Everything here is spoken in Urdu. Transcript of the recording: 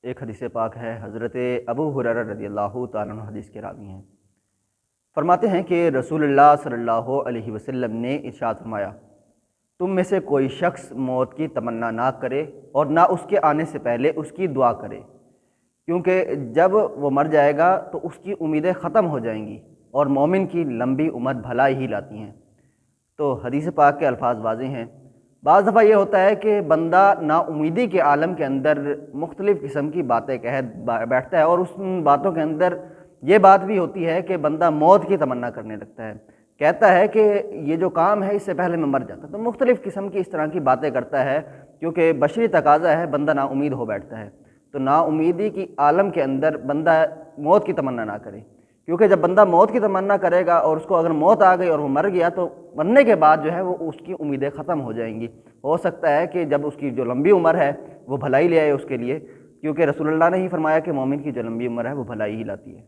ایک حدیث پاک ہے، حضرت ابو ہریرہ رضی اللہ تعالیٰ عنہ حدیث کے راوی ہیں، فرماتے ہیں کہ رسول اللہ صلی اللہ علیہ وسلم نے ارشاد فرمایا، تم میں سے کوئی شخص موت کی تمنا نہ کرے اور نہ اس کے آنے سے پہلے اس کی دعا کرے، کیونکہ جب وہ مر جائے گا تو اس کی امیدیں ختم ہو جائیں گی، اور مومن کی لمبی عمر بھلائی ہی لاتی ہیں۔ تو حدیث پاک کے الفاظ واضح ہیں۔ بعض دفعہ یہ ہوتا ہے کہ بندہ نا امیدی کے عالم کے اندر مختلف قسم کی باتیں کہہ بیٹھتا ہے، اور اس باتوں کے اندر یہ بات بھی ہوتی ہے کہ بندہ موت کی تمنا کرنے لگتا ہے، کہتا ہے کہ یہ جو کام ہے اس سے پہلے میں مر جاتا، تو مختلف قسم کی اس طرح کی باتیں کرتا ہے، کیونکہ بشری تقاضا ہے، بندہ نا امید ہو بیٹھتا ہے۔ تو نا امیدی کی عالم کے اندر بندہ موت کی تمنا نہ کرے، کیونکہ جب بندہ موت کی تمنا کرے گا اور اس کو اگر موت آ گئی اور وہ مر گیا تو مرنے کے بعد جو ہے وہ اس کی امیدیں ختم ہو جائیں گی۔ ہو سکتا ہے کہ جب اس کی جو لمبی عمر ہے وہ بھلائی لے آئے اس کے لیے، کیونکہ رسول اللہ نے ہی فرمایا کہ مومن کی جو لمبی عمر ہے وہ بھلائی ہی لاتی ہے۔